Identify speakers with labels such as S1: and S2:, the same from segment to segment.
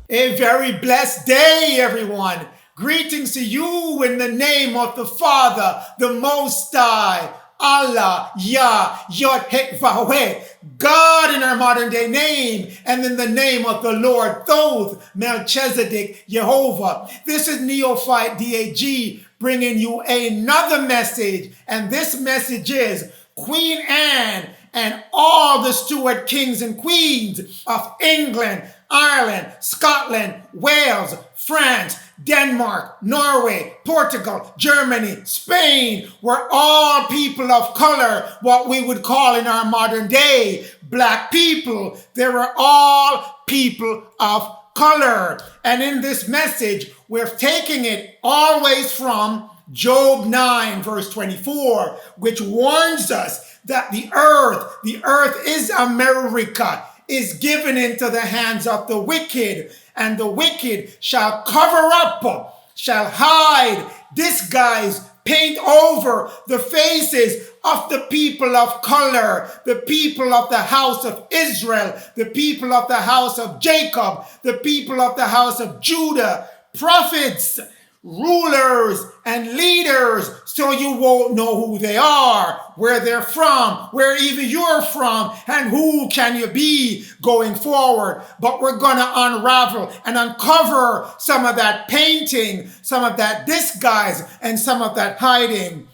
S1: A very blessed day, everyone. Greetings to you in the name of the Father, the Most High, Allah, Yah, Yod, Het, Vahweh, God in our modern day name, and in the name of the Lord, Thoth, Melchizedek, Jehovah. This is Neophyte DAG bringing you another message, and this message is Queen Anne and all the Stuart kings and queens of England, Ireland, Scotland, Wales, France, Denmark, Norway, Portugal, Germany, Spain were all people of color, what we would call in our modern day black people. They were all people of color. And in this message, we're taking it always from Job 9, verse 24, which warns us that the earth is America, is given into the hands of the wicked, and the wicked shall cover up, shall hide, disguise, paint over the faces of the people of color, the people of the house of Israel, the people of the house of Jacob, the people of the house of Judah, prophets, rulers, and leaders, so you won't know who they are, where they're from, where even you're from, and who can you be going forward. But we're going to unravel and uncover some of that painting, some of that disguise, and some of that hiding.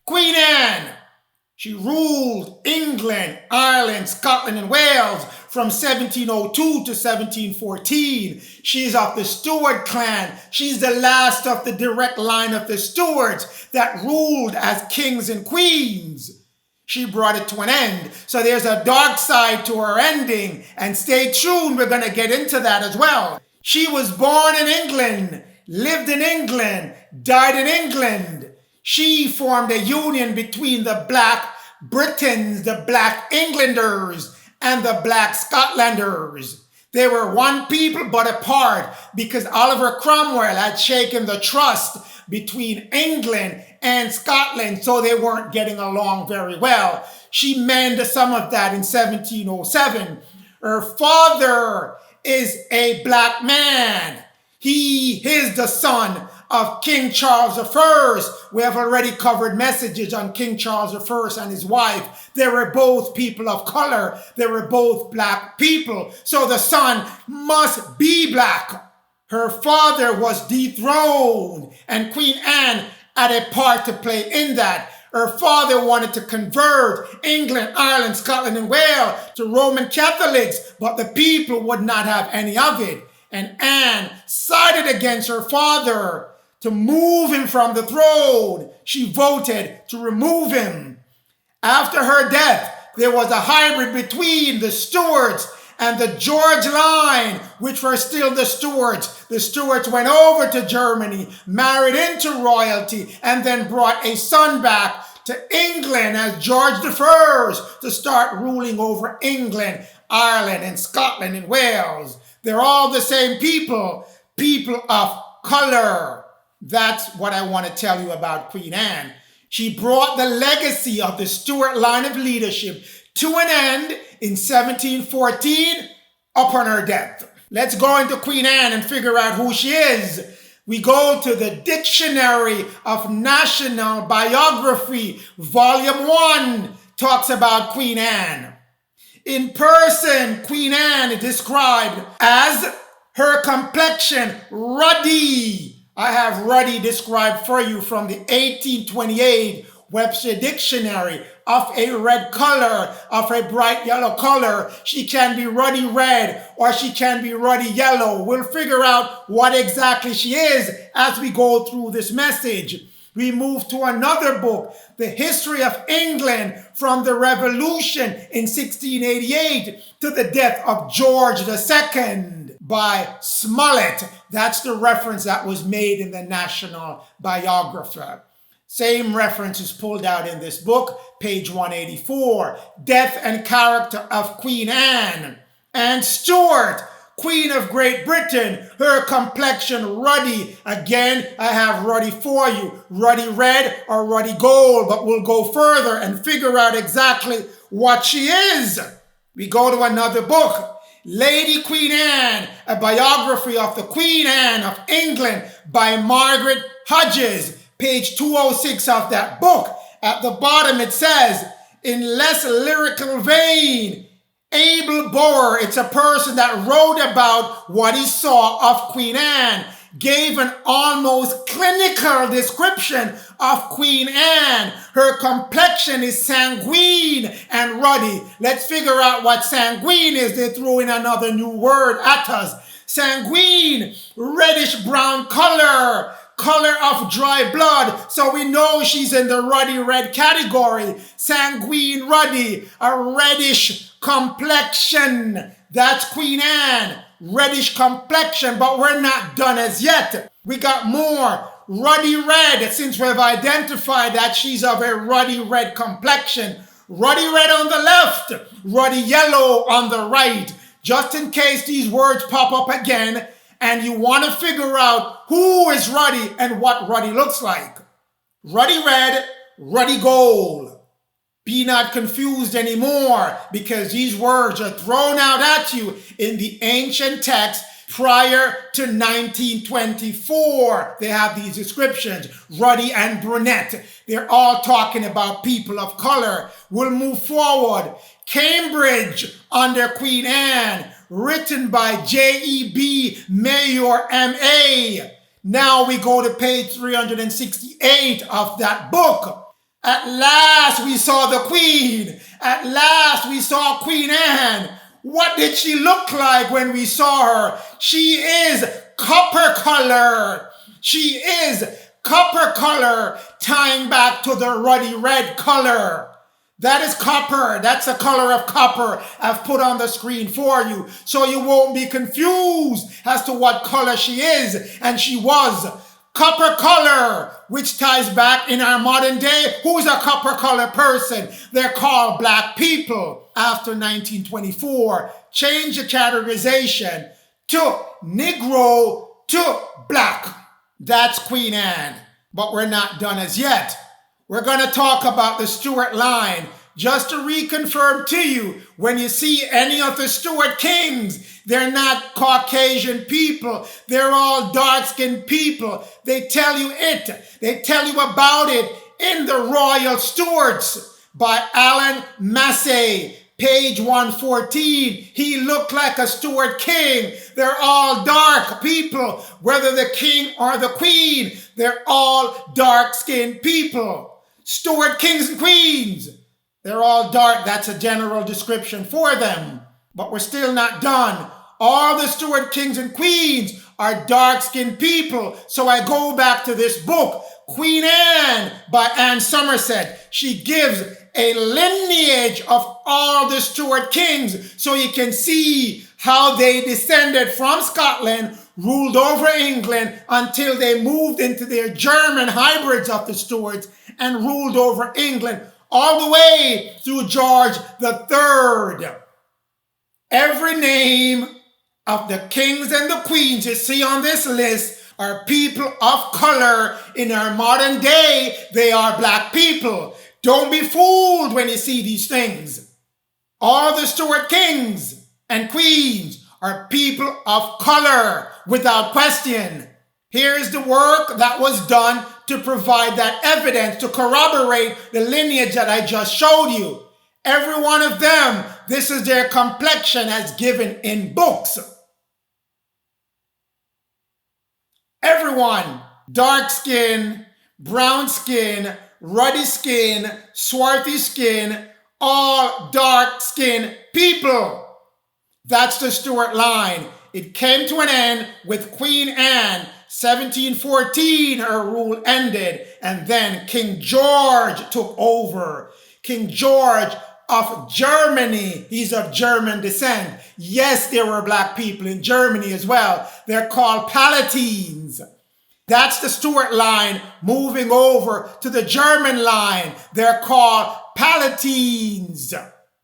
S1: Queen Anne, she ruled England, Ireland, Scotland, and Wales from 1702 to 1714. She's of the Stuart clan. She's the last of the direct line of the Stuarts that ruled as kings and queens. She brought it to an end. So there's a dark side to her ending. And stay tuned, we're going to get into that as well. She was born in England, lived in England, died in England. She formed a union between the Black Britons, the Black Englanders, and the Black Scotlanders. They were one people but apart because Oliver Cromwell had shaken the trust between England and Scotland, so they weren't getting along very well. She mended some of that in 1707. Her father is a black man. He is the son of King Charles I. We have already covered messages on King Charles I and his wife. They were both people of color. They were both black people. So the son must be black. Her father was dethroned, and Queen Anne had a part to play in that. Her father wanted to convert England, Ireland, Scotland, and Wales to Roman Catholics, but the people would not have any of it. And Anne sided against her father to move him from the throne. She voted to remove him. After her death, there was a hybrid between the Stuarts and the George line, which were still the Stuarts. The Stuarts went over to Germany, married into royalty, and then brought a son back to England as George I to start ruling over England, Ireland, and Scotland, and Wales. They're all the same people, people of color. That's what I want to tell you about Queen Anne. She brought the legacy of the Stuart line of leadership to an end in 1714 upon her death. Let's go into Queen Anne and figure out who she is. We go to the Dictionary of National Biography, Volume 1, talks about Queen Anne. In person, Queen Anne is described as her complexion ruddy. I have ruddy described for you from the 1828 Webster Dictionary, of a red color, of a bright yellow color. She can be ruddy red or she can be ruddy yellow. We'll figure out what exactly she is as we go through this message. We move to another book, The History of England from the Revolution in 1688 to the death of George II by Smollett. That's the reference that was made in the National Biography. Same reference is pulled out in this book, page 184. Death and Character of Queen Anne. Anne Stuart, Queen of Great Britain, her complexion ruddy. Again, I have ruddy for you. Ruddy red or ruddy gold, but we'll go further and figure out exactly what she is. We go to another book, Lady Queen Anne, a biography of the Queen Anne of England by Margaret Hodges, page 206 of that book. At the bottom it says, in less lyrical vein, Abel Boer, it's a person that wrote about what he saw of Queen Anne, gave an almost clinical description of Queen Anne. Her complexion is sanguine and ruddy. Let's figure out what sanguine is. They threw in another new word at us. Sanguine, reddish brown color, color of dry blood. So we know she's in the ruddy red category. Sanguine ruddy, a reddish complexion. That's Queen Anne. Reddish complexion, but we're not done as yet. We got more. Ruddy red, since we've identified that she's of a ruddy red complexion. Ruddy red on the left, ruddy yellow on the right. Just in case these words pop up again and you want to figure out who is ruddy and what ruddy looks like. Ruddy red, ruddy gold. Be not confused anymore, because these words are thrown out at you in the ancient text prior to 1924. They have these descriptions, ruddy and brunette. They're all talking about people of color. We'll move forward. Cambridge under Queen Anne, written by J.E.B. Mayor M.A. Now we go to page 368 of that book. At last we saw the Queen. At last we saw Queen Anne. What did she look like when we saw her? She is copper color. She is copper color, tying back to the ruddy red color. That is copper. That's the color of copper I've put on the screen for you, so you won't be confused as to what color she is. And she was copper color, which ties back in our modern day. Who's a copper color person? They're called black people. After 1924, change the categorization to Negro to black. That's Queen Anne. But we're not done as yet. We're going to talk about the Stuart line. Just to reconfirm to you, when you see any of the Stuart kings, they're not Caucasian people. They're all dark-skinned people. They tell you it. They tell you about it in the Royal Stuarts by Alan Massey, page 114. He looked like a Stuart king. They're all dark people. Whether the king or the queen, they're all dark-skinned people. Stuart kings and queens. They're all dark. That's a general description for them. But we're still not done. All the Stuart kings and queens are dark-skinned people. So I go back to this book, Queen Anne by Anne Somerset. She gives a lineage of all the Stuart kings so you can see how they descended from Scotland, ruled over England until they moved into their German hybrids of the Stuarts and ruled over England all the way through George III. Every name of the kings and the queens you see on this list are people of color. In our modern day, they are black people. Don't be fooled when you see these things. All the Stuart kings and queens are people of color, without question. Here's the work that was done to provide that evidence, to corroborate the lineage that I just showed you. Every one of them, this is their complexion as given in books. Everyone, dark skin, brown skin, ruddy skin, swarthy skin, all dark skin people. That's the Stuart line. It came to an end with Queen Anne. 1714, her rule ended, and then King George took over. King George of Germany, he's of German descent. Yes, there were black people in Germany as well. They're called Palatines. That's the Stuart line moving over to the German line. They're called Palatines.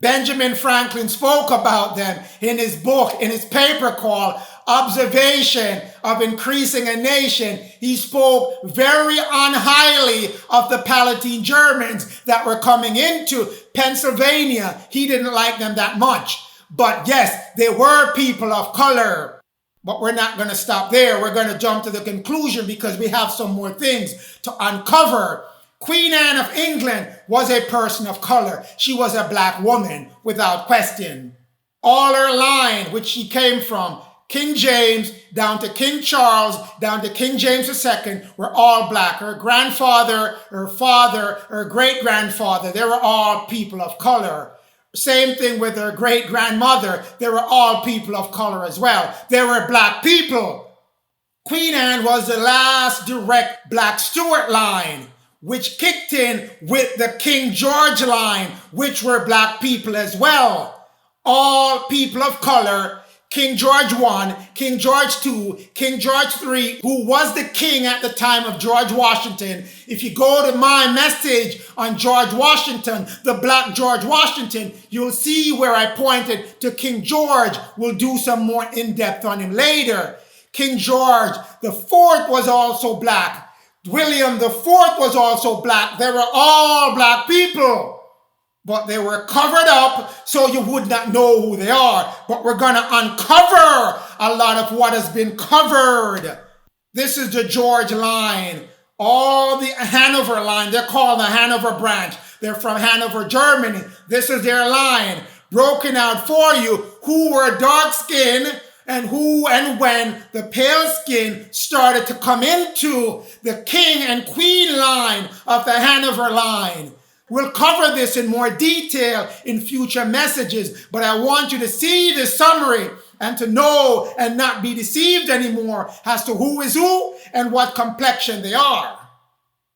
S1: Benjamin Franklin spoke about them in his book, in his paper called Observation of Increasing a Nation. He spoke very unhighly of the Palatine Germans that were coming into Pennsylvania. He didn't like them that much. But yes, they were people of color. But we're not going to stop there. We're going to jump to the conclusion because we have some more things to uncover. Queen Anne of England was a person of color. She was a black woman without question. All her line, which she came from, King James down to King Charles, down to King James II, were all black. Her grandfather, her father, her great-grandfather, they were all people of color. Same thing with her great-grandmother. They were all people of color as well. They were black people. Queen Anne was the last direct black Stuart line, which kicked in with the King George line, which were black people as well. All people of color. King George I, King George II, King George III, who was the king at the time of George Washington. If you go to my message on George Washington, the Black George Washington, you'll see where I pointed to King George. We'll do some more in-depth on him later. King George the Fourth was also black. William the Fourth was also black. They were all black people. But they were covered up so you would not know who they are. But we're going to uncover a lot of what has been covered. This is the George line. All the Hanover line, they're called the Hanover branch. They're from Hanover, Germany. This is their line, broken out for you, who were dark skinned and who and when the pale skin started to come into the king and queen line of the Hanover line. We'll cover this in more detail in future messages, but I want you to see this summary and to know and not be deceived anymore as to who is who and what complexion they are.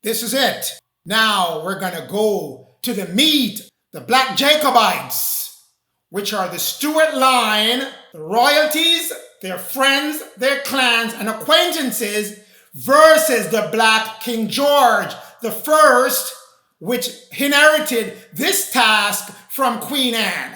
S1: This is it. Now we're going to go to the meat, the Black Jacobites, which are the Stuart line, the royalties, their friends, their clans, and acquaintances versus the Black King George the First, which inherited this task from Queen Anne.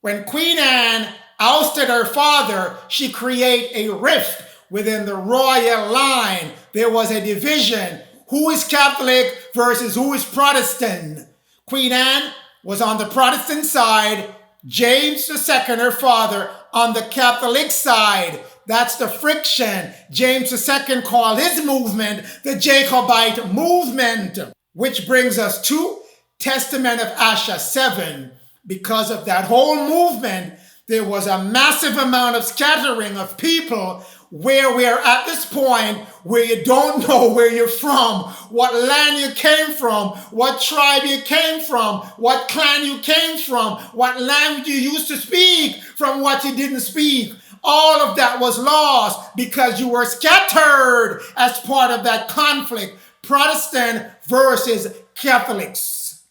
S1: When Queen Anne ousted her father, she created a rift within the royal line. There was a division. Who is Catholic versus who is Protestant? Queen Anne was on the Protestant side. James II, her father, on the Catholic side. That's the friction. James II called his movement the Jacobite movement. Which brings us to Testament of Asha 7. Because of that whole movement, there was a massive amount of scattering of people where we are at this point where you don't know where you're from, what land you came from, what tribe you came from, what clan you came from, what language you used to speak from what you didn't speak. All of that was lost because you were scattered as part of that conflict. Protestant versus Catholics.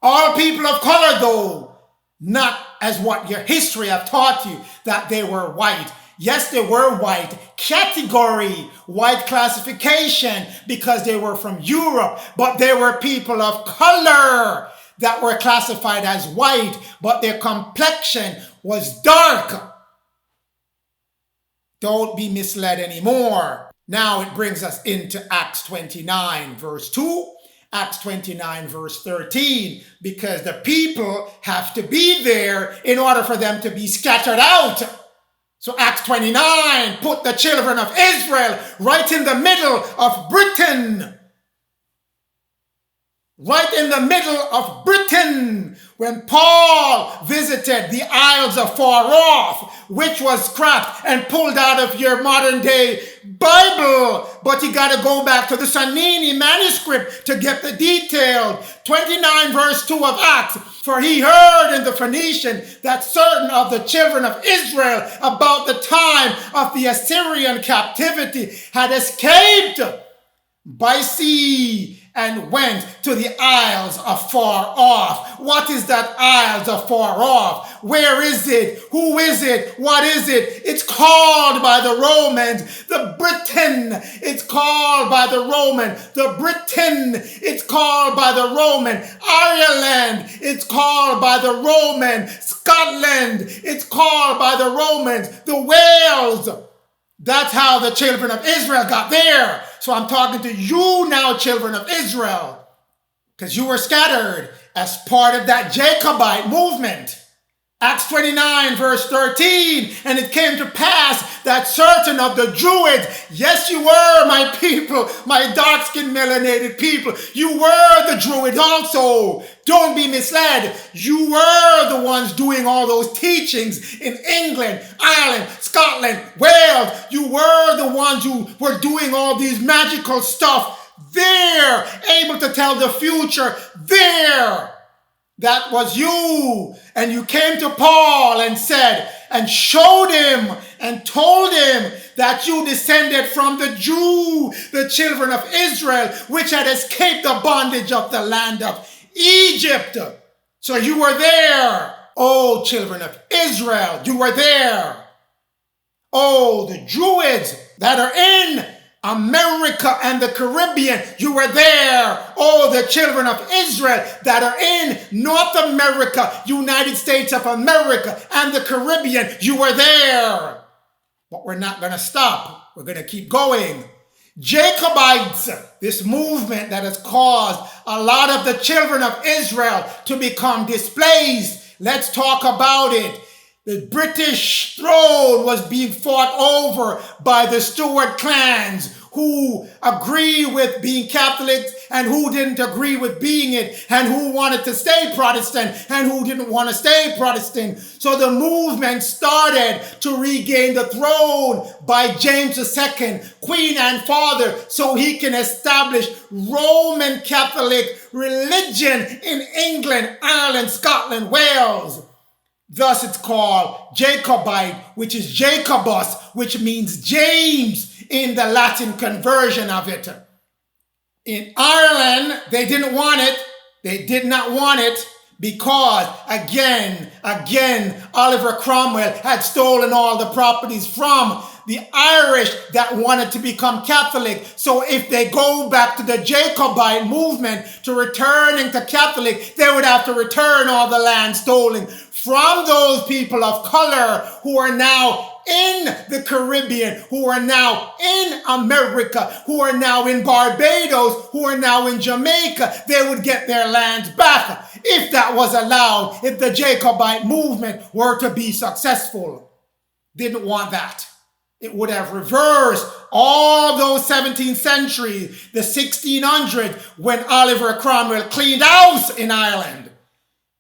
S1: All people of color, though, not as what your history have taught you, that they were white. Yes, they were white. Category, white classification, because they were from Europe, but they were people of color that were classified as white, but their complexion was dark. Don't be misled anymore. Now it brings us into Acts 29, verse 2, Acts 29, verse 13, because the people have to be there in order for them to be scattered out. So Acts 29 put the children of Israel right in the middle of Britain. Right in the middle of Britain, when Paul visited the Isles of Far-Off, which was scrapped and pulled out of your modern day Bible. But you got to go back to the Sanguine manuscript to get the detail. 29 verse 2 of Acts. For he heard in the Phoenician that certain of the children of Israel about the time of the Assyrian captivity had escaped by sea and went to the Isles of Far Off. What is that Isles of Far Off? Where is it? Who is it? What is it? It's called by the Romans the Britain. It's called by the Roman the Britain. It's called by the Roman Ireland. It's called by the Roman Scotland. It's called by the Romans the Wales. That's how the children of Israel got there. So I'm talking to you now, children of Israel, because you were scattered as part of that Jacobite movement. Acts 29 verse 13, and it came to pass that certain of the Druids, yes, you were my people, my dark-skinned melanated people, you were the Druids also. Don't be misled. You were the ones doing all those teachings in England, Ireland, Scotland, Wales. You were the ones who were doing all these magical stuff there, able to tell the future there. That was you. And you came to Paul and said, and showed him and told him that you descended from the Jew, the children of Israel, which had escaped the bondage of the land of Egypt. So you were there. Oh, children of Israel, you were there. Oh, the Druids that are in America and the Caribbean, you were there. Oh, the children of Israel that are in North America, United States of America, and the Caribbean, you were there. But we're not going to stop. We're going to keep going. Jacobites, this movement that has caused a lot of the children of Israel to become displaced. Let's talk about it. The British throne was being fought over by the Stuart clans who agree with being Catholics and who didn't agree with being it, and who wanted to stay Protestant and who didn't want to stay Protestant. So the movement started to regain the throne by James II, Queen and Father, so he can establish Roman Catholic religion in England, Ireland, Scotland, Wales. Thus it's called Jacobite, which is Jacobus, which means James in the Latin conversion of it. In Ireland, they didn't want it. They did not want it because, again, Oliver Cromwell had stolen all the properties from the Irish that wanted to become Catholic. So if they go back to the Jacobite movement to returning to Catholic, they would have to return all the land stolen from those people of color who are now in the Caribbean, who are now in America, who are now in Barbados, who are now in Jamaica. They would get their lands back if that was allowed, if the Jacobite movement were to be successful. Didn't want that. It would have reversed all those 17th century, the 1600s, when Oliver Cromwell cleaned house in Ireland.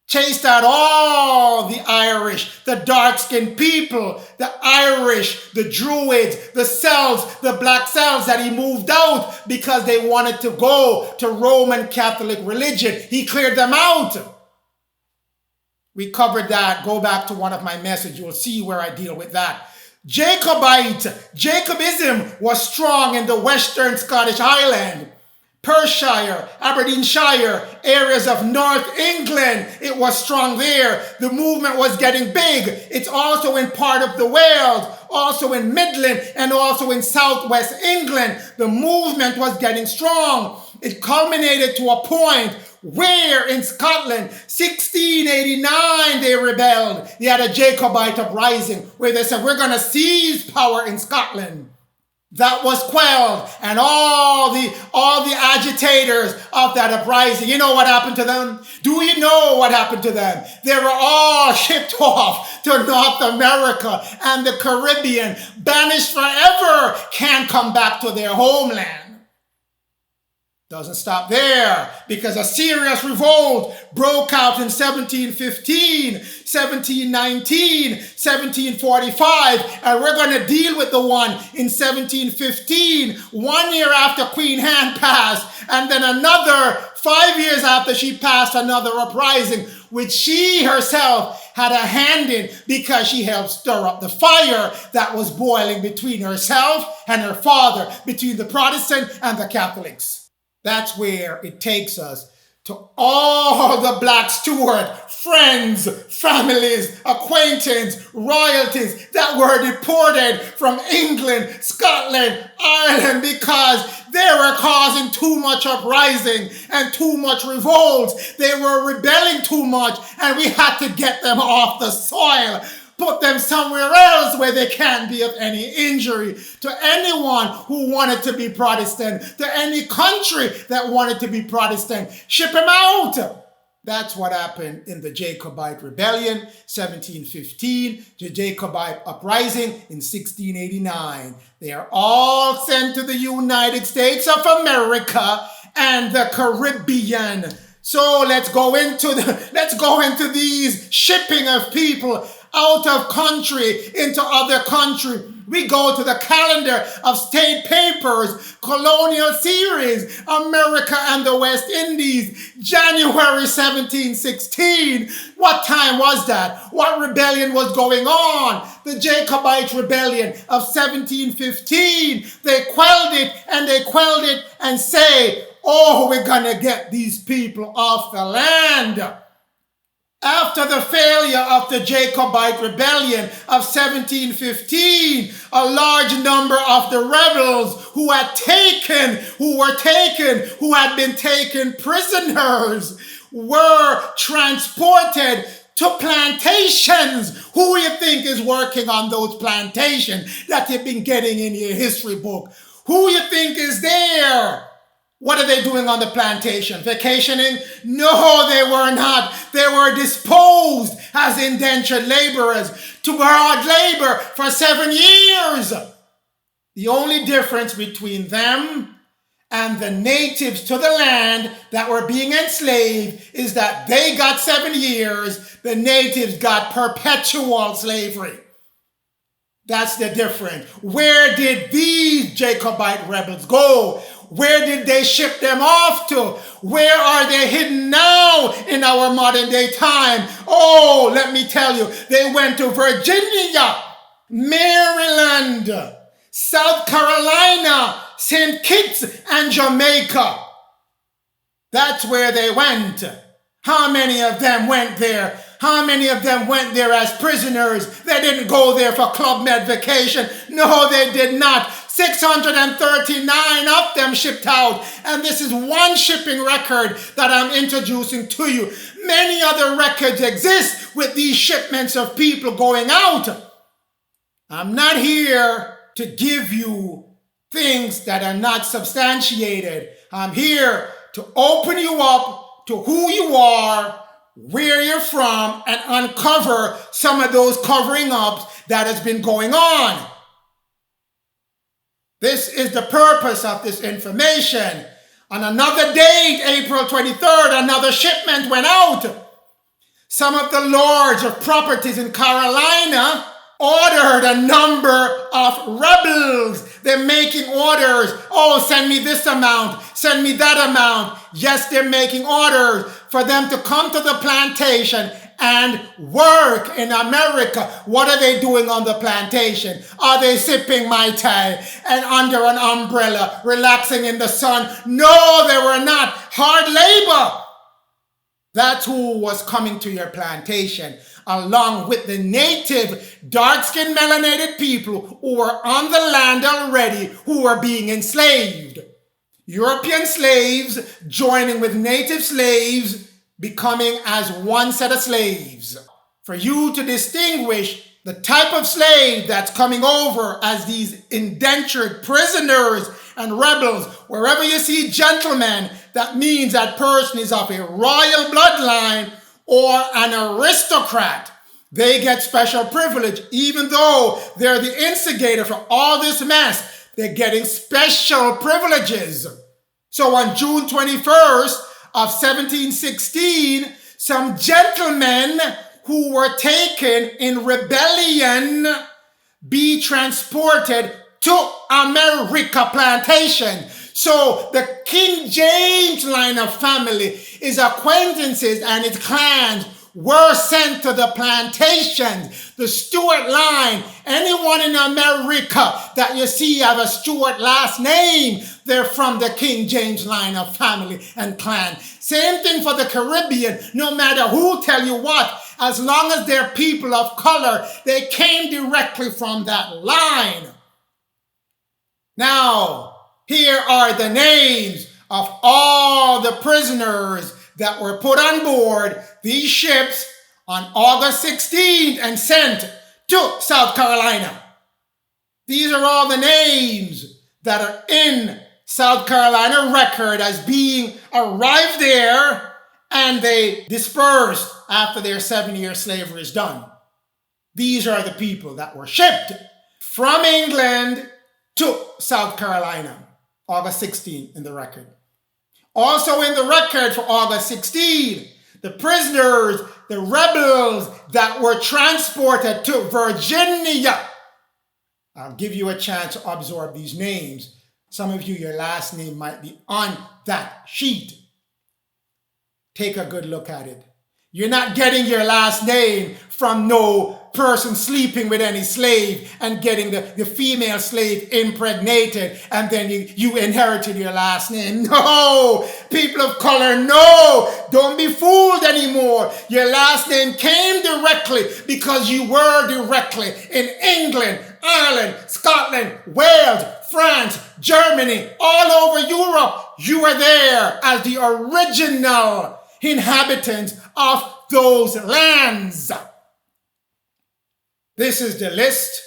S1: Chased out all the Irish, the dark-skinned people, the Irish, the Druids, the Celts, the Black Celts that he moved out because they wanted to go to Roman Catholic religion. He cleared them out. We covered that. Go back to one of my messages. You'll see where I deal with that. Jacobism was strong in the Western Scottish Highland, Perthshire, Aberdeenshire, areas of North England. It was strong there. The movement was getting big. It's also in part of the Wales, also in Midland, and also in Southwest England. The movement was getting strong. It culminated to a point where in Scotland, 1689, they rebelled. They had a Jacobite uprising where they said, we're going to seize power in Scotland. That was quelled, and all the agitators of that uprising, you know what happened to them? Do you know what happened to them? They were all shipped off to North America and the Caribbean, banished forever, can't come back to their homeland. Doesn't stop there, because a serious revolt broke out in 1715, 1719, 1745, and we're going to deal with the one in 1715, 1 year after Queen Anne passed, and then another 5 years after she passed, another uprising, which she herself had a hand in because she helped stir up the fire that was boiling between herself and her father, between the Protestant and the Catholics. That's where it takes us to all the Black Stuart friends, families, acquaintances, royalties that were deported from England, Scotland, Ireland, because they were causing too much uprising and too much revolt. They were rebelling too much, and we had to get them off the soil. Put them somewhere else where they can't be of any injury to anyone who wanted to be Protestant, to any country that wanted to be Protestant. Ship them out. That's what happened in the Jacobite Rebellion, 1715, the Jacobite Uprising in 1689. They are all sent to the United States of America and the Caribbean. So let's go into these shipping of people out of country into other country. We go to the calendar of state papers, colonial series, America and the West Indies, January 1716. What time was that? What rebellion was going on? The Jacobite Rebellion of 1715. They quelled it and say, oh, we're going to get these people off the land. After the failure of the Jacobite Rebellion of 1715, a large number of the rebels who had been taken prisoners were transported to plantations. Who do you think is working on those plantations that you've been getting in your history book? Who do you think is there? What are they doing on the plantation? Vacationing? No, they were not. They were disposed as indentured laborers to hard labor for 7 years. The only difference between them and the natives to the land that were being enslaved is that they got 7 years, the natives got perpetual slavery. That's the difference. Where did these Jacobite rebels go? Where did they ship them off to? Where are they hidden now in our modern day time? Oh, let me tell you, they went to Virginia, Maryland, South Carolina, St. Kitts, and Jamaica. That's where they went. How many of them went there? How many of them went there as prisoners? They didn't go there for Club Med vacation. No, they did not. 639 of them shipped out. And this is one shipping record that I'm introducing to you. Many other records exist with these shipments of people going out. I'm not here to give you things that are not substantiated. I'm here to open you up to who you are, where you're from, and uncover some of those covering ups that has been going on. This is the purpose of this information. On another date, April 23rd, another shipment went out. Some of the lords of properties in Carolina ordered a number of rebels. They're making orders. Oh, send me this amount. Send me that amount. Yes, they're making orders for them to come to the plantation and work in America. What are they doing on the plantation? Are they sipping Mai Tai and under an umbrella, relaxing in the sun? No, they were not. Hard labor. That's who was coming to your plantation, along with the native dark-skinned melanated people who were on the land already, who were being enslaved. European slaves joining with native slaves, becoming as one set of slaves. For you to distinguish the type of slave that's coming over as these indentured prisoners and rebels, wherever you see gentlemen, that means that person is of a royal bloodline or an aristocrat. They get special privilege, even though they're the instigator for all this mess. They're getting special privileges. So on June 21st of 1716, some gentlemen who were taken in rebellion be transported to America plantation. So the King James line of family, his acquaintances and his clans were sent to the plantations. The Stuart line, anyone in America that you see have a Stuart last name, they're from the King James line of family and clan. Same thing for the Caribbean. No matter who tell you what, as long as they're people of color, they came directly from that line. Now, here are the names of all the prisoners that were put on board these ships on August 16th and sent to South Carolina. These are all the names that are in South Carolina record as being arrived there and they dispersed after their 7-year slavery is done. These are the people that were shipped from England to South Carolina, August 16 in the record. Also in the record for August 16, the prisoners, the rebels that were transported to Virginia. I'll give you a chance to absorb these names. Some of you, your last name might be on that sheet. Take a good look at it. You're not getting your last name from no person sleeping with any slave and getting the female slave impregnated and then you inherited your last name. No, people of color, no, don't be fooled anymore. Your last name came directly because you were directly in England, Ireland, Scotland, Wales, France, Germany, all over Europe. You were there as the original inhabitants of those lands. This is the list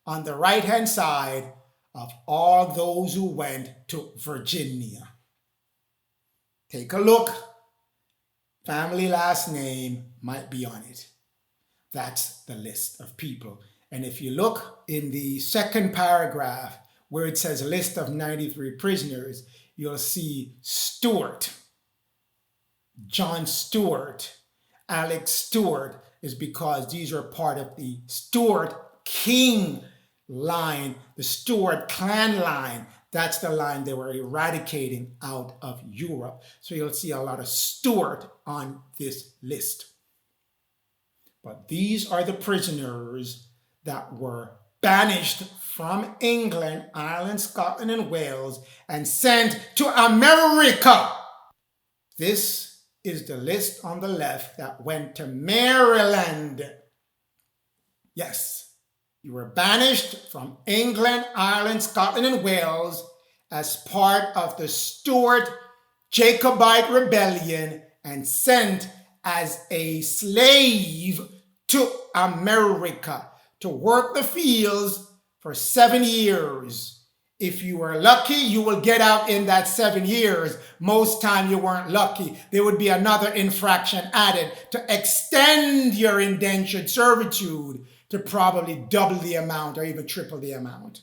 S1: on the right-hand side of all those who went to Virginia. Take a look. Family last name might be on it. That's the list of people. And if you look in the second paragraph where it says list of 93 prisoners, you'll see Stewart, John Stewart, Alex Stewart, is because these are part of the Stewart king line, the Stewart clan line. That's the line they were eradicating out of Europe. So you'll see a lot of Stewart on this list. But these are the prisoners that were banished from England, Ireland, Scotland, and Wales and sent to America. This is the list on the left that went to Maryland. Yes, you were banished from England, Ireland, Scotland, and Wales as part of the Stuart Jacobite rebellion and sent as a slave to America to work the fields for 7 years. If you were lucky, you will get out in that 7 years. Most time you weren't lucky. There would be another infraction added to extend your indentured servitude to probably double the amount or even triple the amount.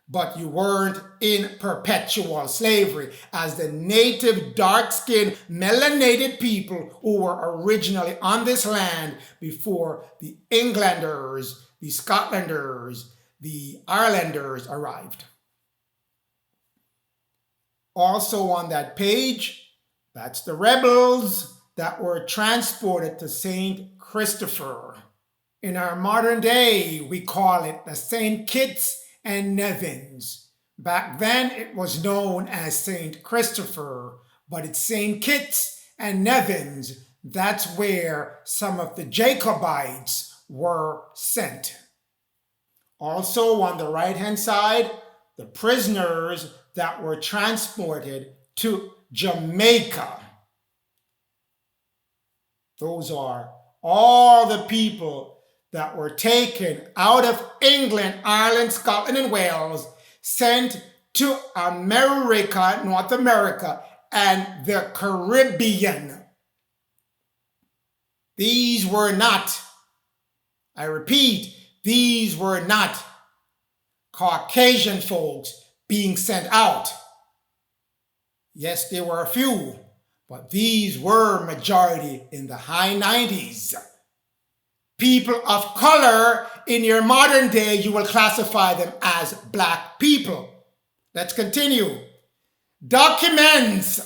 S1: But you weren't in perpetual slavery as the native dark-skinned melanated people who were originally on this land before the Englanders, the Scotlanders, the Irelanders arrived. Also on that page, that's the rebels that were transported to St. Christopher. In our modern day, we call it the St. Kitts and Nevis. Back then, it was known as St. Christopher, but it's St. Kitts and Nevis. That's where some of the Jacobites were sent. Also on the right-hand side, the prisoners that were transported to Jamaica. Those are all the people that were taken out of England, Ireland, Scotland, and Wales, sent to America, North America, and the Caribbean. These were not, I repeat, these were not Caucasian folks being sent out. Yes, there were a few, but these were majority in the high 90s. People of color, in your modern day, you will classify them as black people. Let's continue. Documents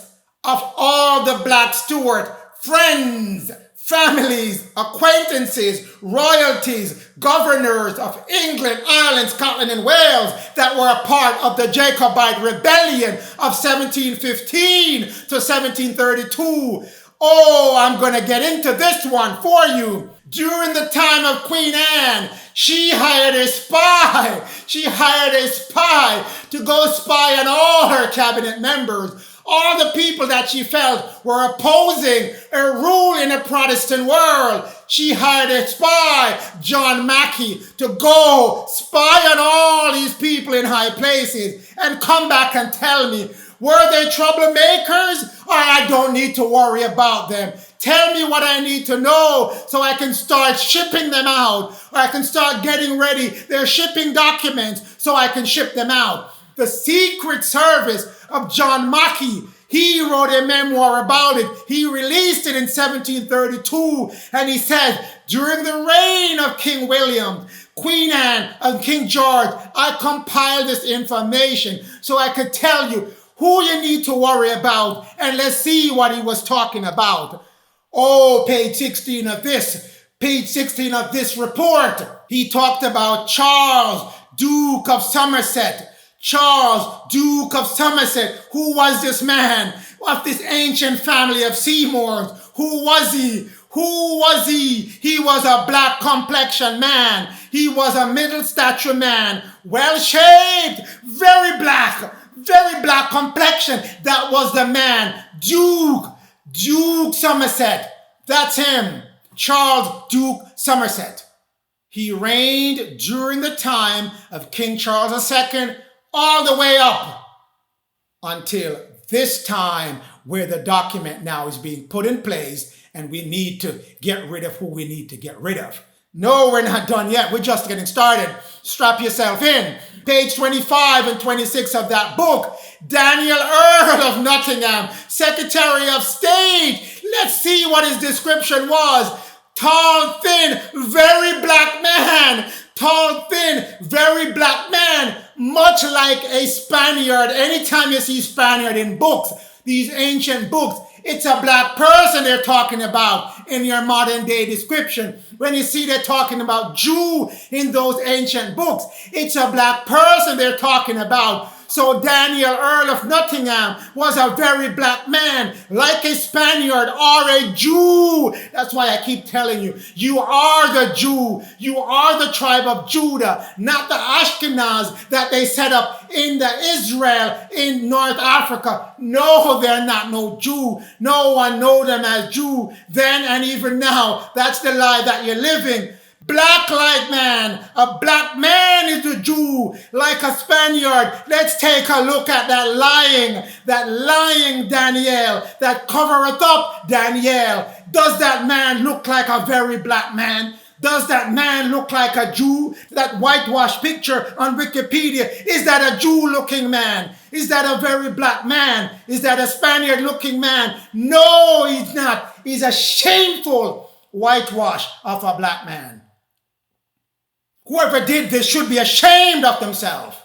S1: of all the black Stuart friends, families, acquaintances, royalties, governors of England, Ireland, Scotland, and Wales that were a part of the Jacobite rebellion of 1715 to 1732. Oh, I'm going to get into this one for you. During the time of Queen Anne, she hired a spy. She hired a spy to go spy on all her cabinet members. All the people that she felt were opposing a rule in a Protestant world. She hired a spy, John Mackey, to go spy on all these people in high places and come back and tell me Were they troublemakers? Or I don't need to worry about them. Tell me what I need to know so I can start shipping them out. Or I can start getting ready their shipping documents so I can ship them out. The Secret Service of John Mackey, he wrote a memoir about it. He released it in 1732. And he said, during the reign of King William, Queen Anne, and King George, I compiled this information so I could tell you who you need to worry about. And let's see what he was talking about. Oh, page 16 of this report. He talked about Charles, Duke of Somerset. Charles, Duke of Somerset. Who was this man of this ancient family of Seymours? Who was he? Who was he? He was a black complexion man. He was a middle stature man, well shaped, very black complexion. That was the man, Duke Somerset. That's him, Charles Duke Somerset. He reigned during the time of King Charles II all the way up until this time where the document now is being put in place and we need to get rid of who we need to get rid of. No, we're not done yet. We're just getting started. Strap yourself in. Page 25 and 26 of that book. Daniel Earl of Nottingham, Secretary of State. Let's see what his description was. Tall, thin, very black man. Tall, thin, very black man. Much like a Spaniard. Anytime you see Spaniard in books, these ancient books, it's a black person they're talking about in your modern day description. When you see they're talking about Jew in those ancient books, it's a black person they're talking about. So Daniel Earl of Nottingham was a very black man, like a Spaniard or a Jew. That's why I keep telling you, you are the Jew. You are the tribe of Judah, not the Ashkenaz that they set up in the Israel in North Africa. No, they're not no Jew. No one know them as Jew then and even now. That's the lie that you're living. Black like man. A black man is a Jew, like a Spaniard. Let's take a look at that lying Daniel, that covereth up Daniel. Does that man look like a very black man? Does that man look like a Jew? That whitewashed picture on Wikipedia, is that a Jew-looking man? Is that a very black man? Is that a Spaniard-looking man? No, he's not. He's a shameful whitewash of a black man. Whoever did this should be ashamed of themselves.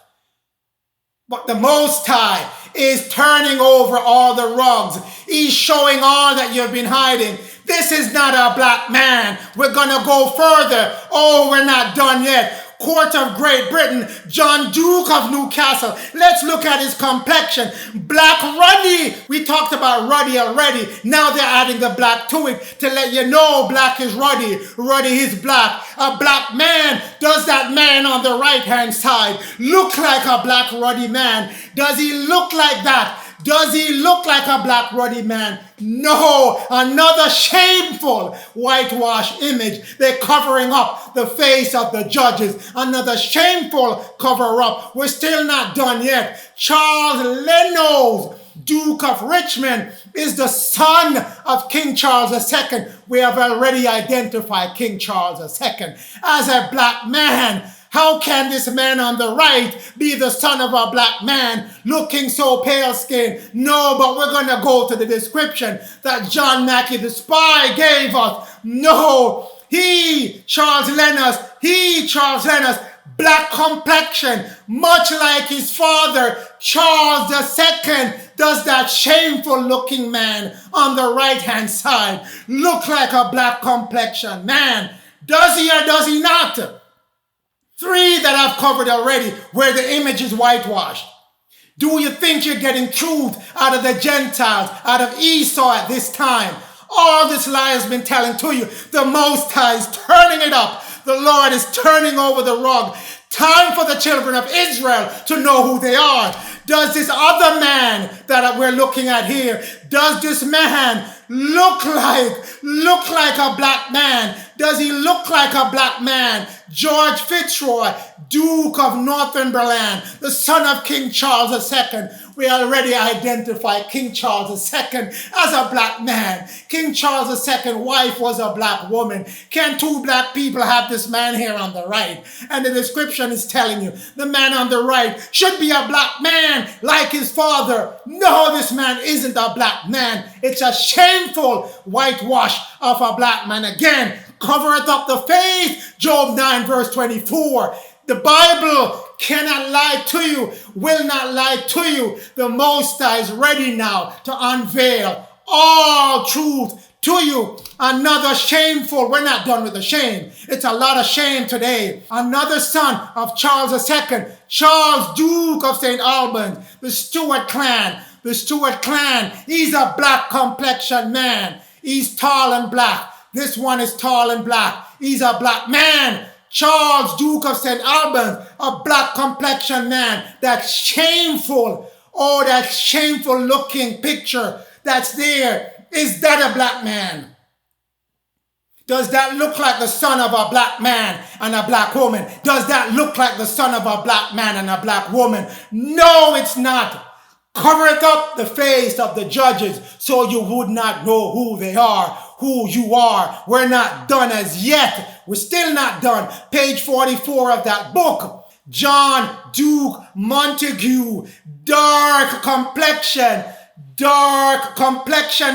S1: But the Most High is turning over all the rugs. He's showing all that you've been hiding. This is not a black man. We're going to go further. Oh, we're not done yet. Court of Great Britain, John Duke of Newcastle. Let's look at his complexion. Black Ruddy. We talked about Ruddy already. Now they're adding the black to it to let you know black is Ruddy. Ruddy is black. A black man. Does that man on the right-hand side look like a black Ruddy man? Does he look like that? Does he look like a black Ruddy man? No, another shameful whitewash image. They're covering up the face of the judges. Another shameful cover-up. We're still not done yet. Charles Lenox, Duke of Richmond, is the son of King Charles II. We have already identified King Charles II as a black man. How can this man on the right be the son of a black man looking so pale-skinned? No, but we're going to go to the description that John Mackey, the spy, gave us. No, Charles Lenox, black complexion, much like his father, Charles II. Does that shameful-looking man on the right-hand side look like a black complexion man? Does he or does he not? 3 that I've covered already, where the image is whitewashed. Do you think you're getting truth out of the Gentiles, out of Esau at this time? All this lie has been telling to you. The Most High is turning it up. The Lord is turning over the rug. Time for the children of Israel to know who they are. Does this other man that we're looking at here, does this man look like a black man? Does he look like a black man? George Fitzroy, Duke of Northumberland, the son of King Charles II. We already identify King Charles II as a black man. King Charles II's wife was a black woman. Can two black people have this man here on the right? And the description is telling you the man on the right should be a black man like his father. No, this man isn't a black man. It's a shameful whitewash of a black man. Again, covereth up the face, Job 9 verse 24. The Bible cannot lie to you, will not lie to you. The Most High is ready now to unveil all truth to you. Another shameful, we're not done with the shame. It's a lot of shame today. Another son of Charles II, Charles, Duke of St. Albans, the Stuart clan. The Stuart clan, he's a black complexion man. He's tall and black. This one is tall and black. He's a black man. Charles, Duke of St. Albans, a black complexion man. That shameful, oh, that shameful looking picture that's there. Is that a black man? Does that look like the son of a black man and a black woman? Does that look like the son of a black man and a black woman? No, it's not. Covereth up the face of the judges so you would not know who they are, who you are. We're not done as yet. We're still not done. Page 44 of that book. John Duke Montague, dark complexion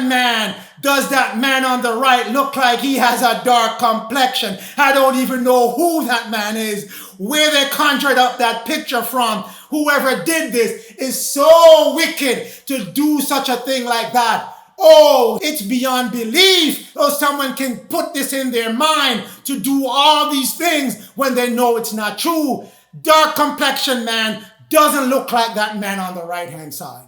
S1: man. Does that man on the right look like he has a dark complexion? I don't even know who that man is, where they conjured up that picture from. Whoever did this is so wicked to do such a thing like that. Oh, it's beyond belief. Oh, someone can put this in their mind to do all these things when they know it's not true. Dark complexion man doesn't look like that man on the right-hand side.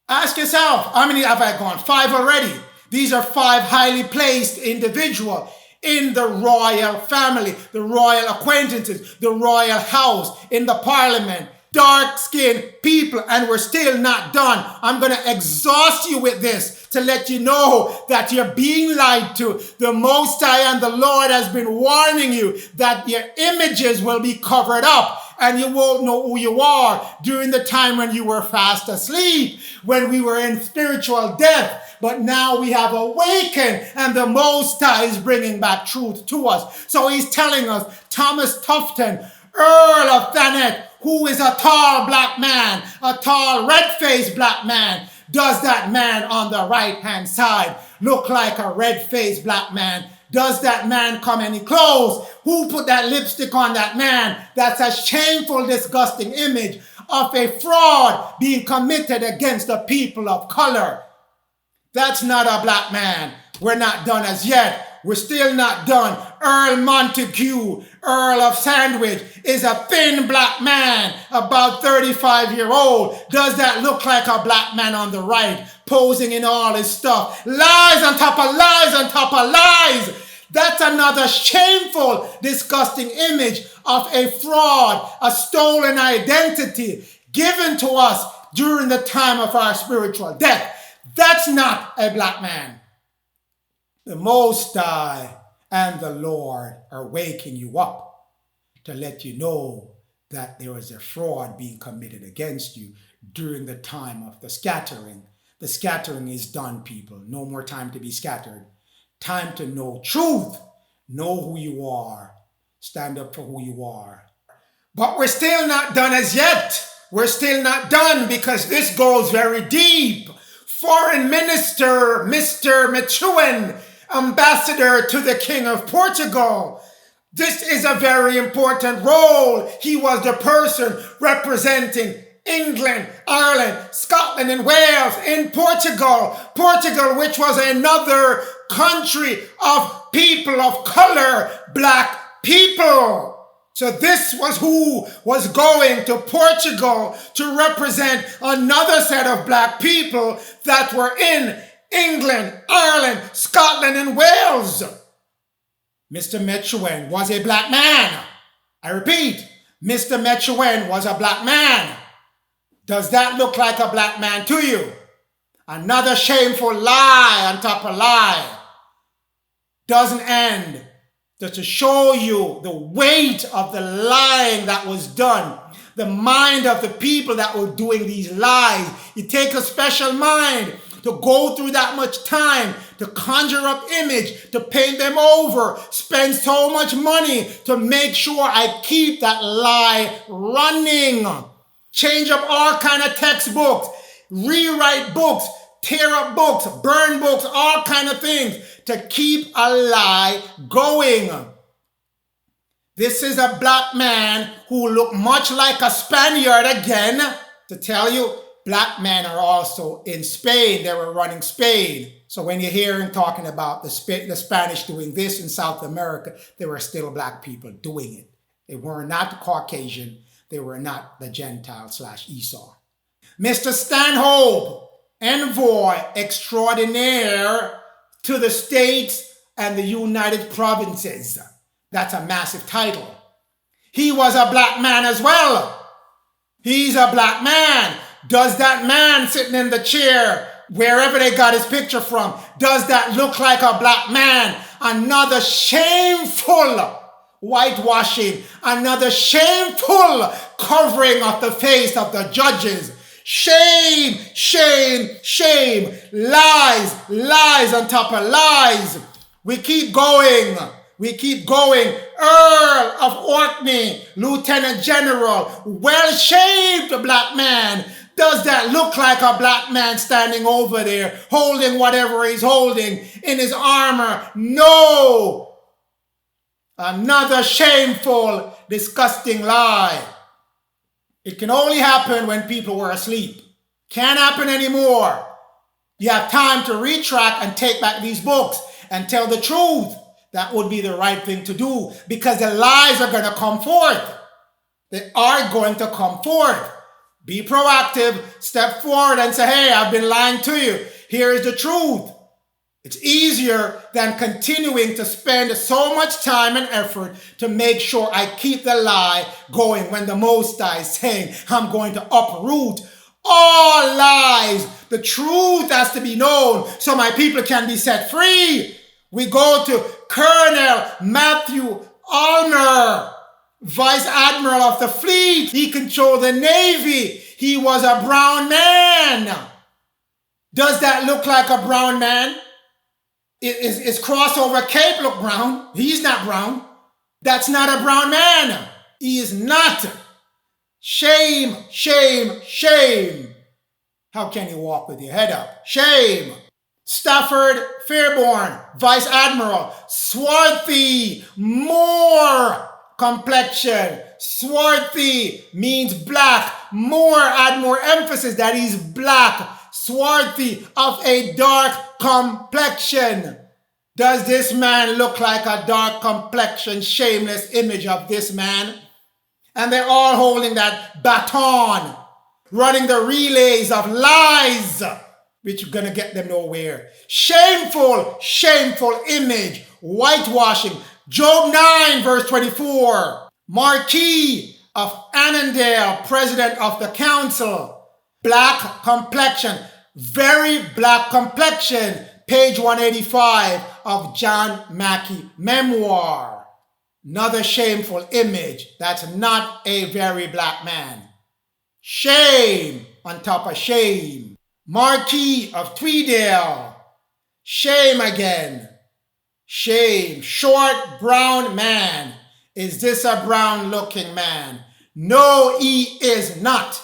S1: Ask yourself, how many have I gone? 5 already. These are 5 highly placed individuals in the royal family, the royal acquaintances, the royal house, in the parliament. Dark-skinned people, and we're still not done. I'm going to exhaust you with this to let you know that you're being lied to. The Most High and the Lord has been warning you that your images will be covered up and you won't know who you are during the time when you were fast asleep, when we were in spiritual death. But now we have awakened and the Most High is bringing back truth to us. So he's telling us, Thomas Tufton, Earl of Thanet, who is a tall black man, a tall red-faced black man. Does that man on the right-hand side look like a red-faced black man? Does that man come any close? Who put that lipstick on that man? That's a shameful, disgusting image of a fraud being committed against the people of color. That's not a black man. We're not done as yet. We're still not done. Earl Montague, Earl of Sandwich, is a thin black man, about 35-year-old. Does that look like a black man on the right, posing in all his stuff? Lies on top of lies on top of lies. That's another shameful, disgusting image of a fraud, a stolen identity given to us during the time of our spiritual death. That's not a black man. The Most High and the Lord are waking you up to let you know that there is a fraud being committed against you during the time of the scattering. The scattering is done, people. No more time to be scattered. Time to know truth. Know who you are. Stand up for who you are. But we're still not done as yet. We're still not done because this goes very deep. Foreign Minister Mr. Methuen, ambassador to the King of Portugal. This is a very important role. He was the person representing England, Ireland, Scotland, and Wales in Portugal. Portugal, which was another country of people of color, black people. So this was who was going to Portugal to represent another set of black people that were in England, Ireland, Scotland, and Wales. Mr. Methuen was a black man. I repeat, Mr. Methuen was a black man. Does that look like a black man to you? Another shameful lie on top of lie. Doesn't end. Just to show you the weight of the lying that was done, the mind of the people that were doing these lies. It takes a special mind to go through that much time, to conjure up image, to paint them over, spend so much money to make sure I keep that lie running. Change up all kind of textbooks, rewrite books, tear up books, burn books, all kind of things to keep a lie going. This is a black man who looked much like a Spaniard again. To tell you, black men are also in Spain. They were running Spain. So when you hear him talking about the Spanish doing this in South America, there were still black people doing it. They were not Caucasian. They were not the Gentile/Esau. Mr. Stanhope, envoy extraordinaire to the states and the United Provinces. That's a massive title. He was a black man as well. He's a black man. Does that man sitting in the chair, wherever they got his picture from, does that look like a black man? Another shameful whitewashing, another shameful covering of the face of the judges. Shame, shame, shame. Lies, lies on top of lies. We keep going. We keep going. Earl of Orkney, Lieutenant General, well-shaved black man. Does that look like a black man standing over there, holding whatever he's holding in his armor? No. Another shameful, disgusting lie. It can only happen when people were asleep. Can't happen anymore. You have time to retract and take back these books and tell the truth. That would be the right thing to do, because the lies are going to come forth. They are going to come forth. Be proactive, step forward and say, hey, I've been lying to you. Here is the truth. It's easier than continuing to spend so much time and effort to make sure I keep the lie going when the Most High is saying, I'm going to uproot all lies. The truth has to be known so my people can be set free. We go to Colonel Matthew Almer, Vice Admiral of the Fleet. He controlled the Navy. He was a brown man. Does that look like a brown man? Is crossover cape look brown? He's not brown. That's not a brown man. He is not. Shame, shame, shame. How can you walk with your head up? Shame. Stafford Fairborn, Vice Admiral, swarthy, more complexion. Swarthy means black. More, add more emphasis that he's black. Swarthy, of a dark complexion. Does this man look like a dark complexion, shameless image of this man? And they're all holding that baton, running the relays of lies, which are going to get them nowhere. Shameful, shameful image, whitewashing. Job 9, verse 24. Marquis of Annandale, president of the council. Black complexion, very black complexion. Page 185 of John Mackey memoir. Another shameful image. That's not a very black man. Shame on top of shame. Marquis of Tweedale. Shame again. Shame. Short brown man. Is this a brown looking man? No, he is not.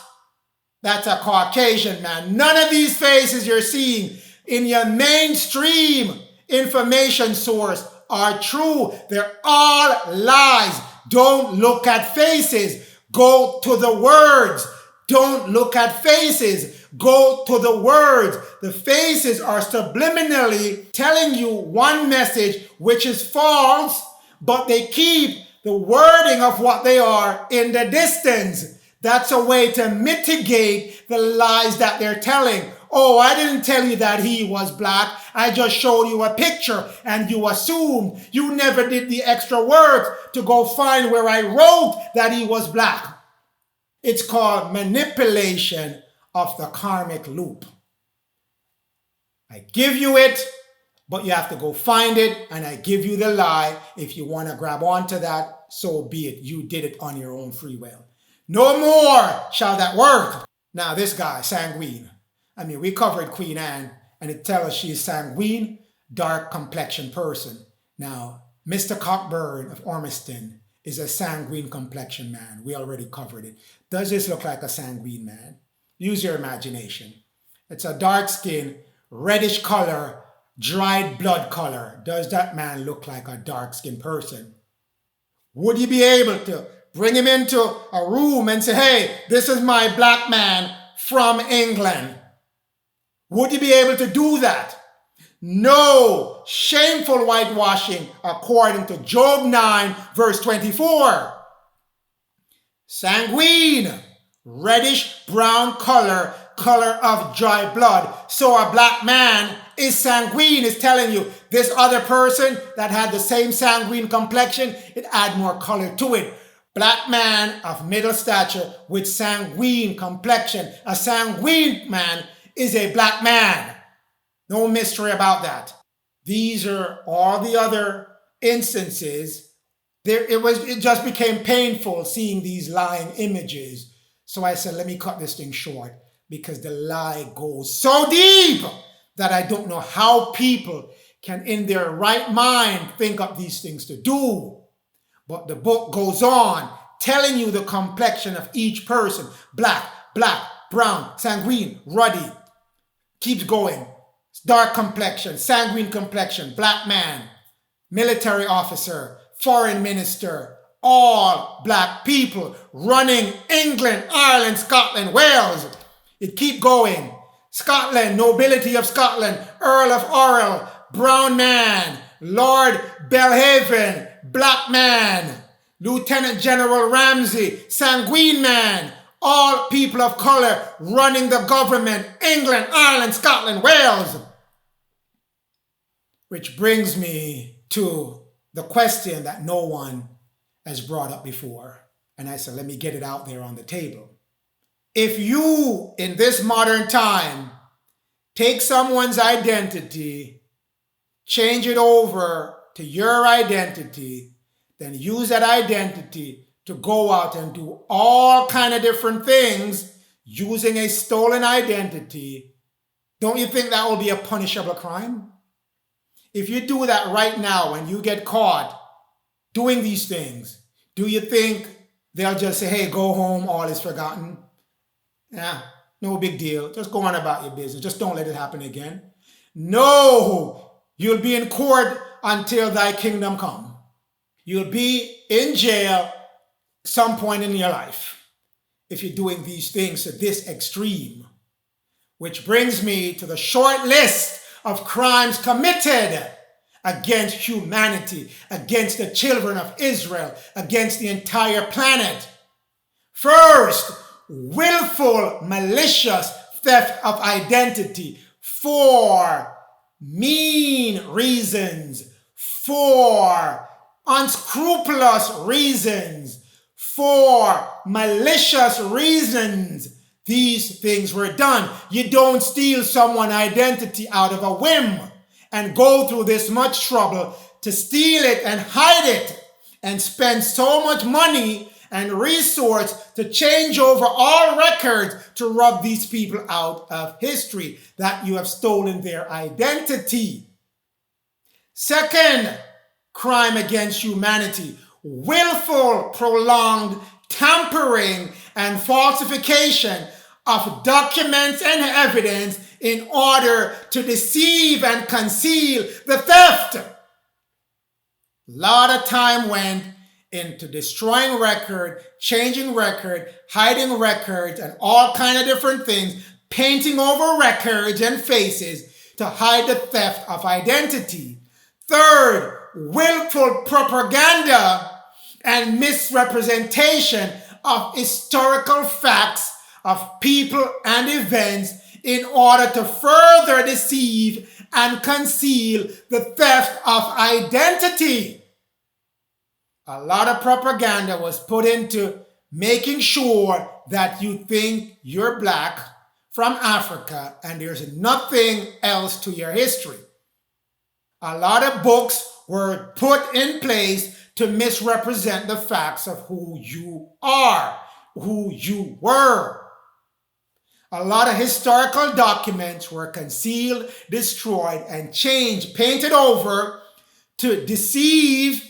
S1: That's a Caucasian man. None of these faces you're seeing in your mainstream information source are true. They're all lies. Don't look at faces. Go to the words. Don't look at faces. Go to the words. The faces are subliminally telling you one message which is false, but they keep the wording of what they are in the distance. That's a way to mitigate the lies that they're telling. Oh, I didn't tell you that he was black. I just showed you a picture and you assumed. You never did the extra work to go find where I wrote that he was black. It's called manipulation of the karmic loop. I give you it, but you have to go find it, and I give you the lie. If you want to grab onto that, so be it. You did it on your own free will. No more shall that work. Now this guy, Sanguine. We covered Queen Anne, and it tells us she's sanguine, dark complexion person. Now, Mr. Cockburn of Ormiston is a sanguine complexion man. We already covered it. Does this look like a sanguine man? Use your imagination. It's a dark skin, reddish color, dried blood color. Does that man look like a dark skinned person? Would you be able to bring him into a room and say, hey, this is my black man from England? Would you be able to do that? No. Shameful whitewashing according to Job 9 verse 24. Sanguine, reddish brown color of dry blood. So a black man is sanguine, is telling you this other person that had the same sanguine complexion, it add more color to it. Black man of middle stature with sanguine complexion. A sanguine man is a black man. No mystery about that. These are all the other instances. It just became painful seeing these lying images. So I said, let me cut this thing short, because the lie goes so deep that I don't know how people can in their right mind think up these things to do. But the book goes on telling you the complexion of each person. Black, brown, sanguine, ruddy. Keeps going. Dark complexion, sanguine complexion, black man, military officer, foreign minister, all black people running England, Ireland, Scotland, Wales. It keep going. Scotland, nobility of Scotland, Earl of Orrell, brown man, Lord Belhaven, black man, Lieutenant General Ramsay, sanguine man, all people of color running the government, England, Ireland, Scotland, Wales. Which brings me to the question that no one has brought up before. And I said, let me get it out there on the table. If you, in this modern time, take someone's identity, change it over to your identity, then use that identity to go out and do all kind of different things using a stolen identity, don't you think that will be a punishable crime? If you do that right now and you get caught doing these things, do you think they'll just say, hey, go home, all is forgotten? Yeah, no big deal. Just go on about your business. Just don't let it happen again. No, you'll be in court until thy kingdom come. You'll be in jail some point in your life if you're doing these things to this extreme. Which brings me to the short list of crimes committed against humanity, against the children of Israel, against the entire planet. First, willful, malicious theft of identity for mean reasons, for unscrupulous reasons, for malicious reasons. These things were done. You don't steal someone's identity out of a whim and go through this much trouble to steal it and hide it and spend so much money and resource to change over all records to rub these people out of history, that you have stolen their identity. Second crime against humanity, willful, prolonged tampering and falsification of documents and evidence in order to deceive and conceal the theft. A lot of time went into destroying record, changing record, hiding records, and all kind of different things, painting over records and faces to hide the theft of identity. Third, willful propaganda and misrepresentation of historical facts of people and events in order to further deceive and conceal the theft of identity. A lot of propaganda was put into making sure that you think you're black from Africa and there's nothing else to your history. A lot of books were put in place to misrepresent the facts of who you are. who you were. A lot of historical documents were concealed, destroyed, and changed, painted over to deceive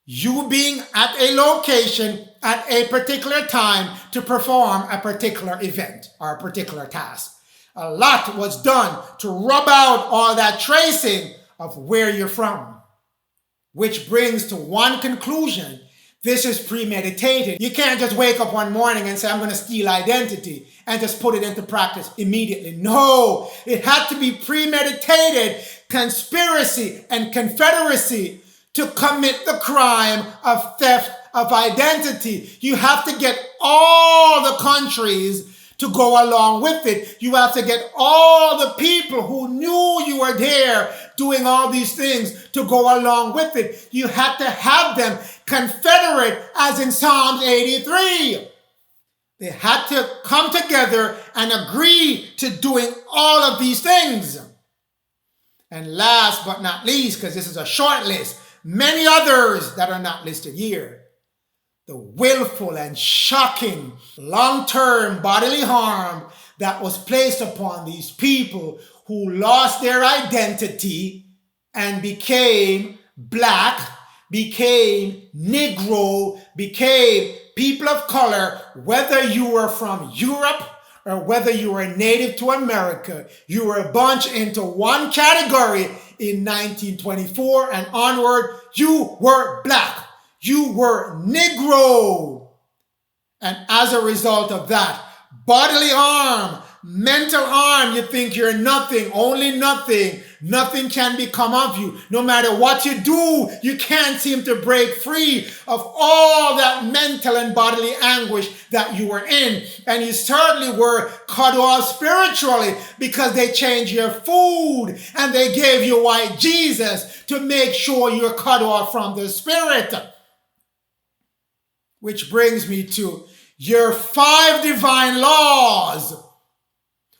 S1: you being at a location at a particular time to perform a particular event or a particular task. A lot was done to rub out all that tracing of where you're from, which brings to one conclusion. This is premeditated. You can't just wake up one morning and say, I'm going to steal identity and just put it into practice immediately. No, it had to be premeditated conspiracy and confederacy to commit the crime of theft of identity. You have to get all the countries to go along with it. You have to get all the people who knew you were there doing all these things to go along with it. You had to have them confederate, as in Psalms 83. They had to come together and agree to doing all of these things. And last but not least, because this is a short list, many others that are not listed here. The willful and shocking long-term bodily harm that was placed upon these people who lost their identity and became black, became Negro, became people of color, whether you were from Europe or whether you were native to America, you were bunched into one category in 1924 and onward. You were black. You were Negro. And as a result of that, bodily harm, mental harm, you think you're nothing, only nothing. Nothing can become of you. No matter what you do, you can't seem to break free of all that mental and bodily anguish that you were in. And you certainly were cut off spiritually because they changed your food and they gave you white Jesus to make sure you're cut off from the spirit. Which brings me to your 5 divine laws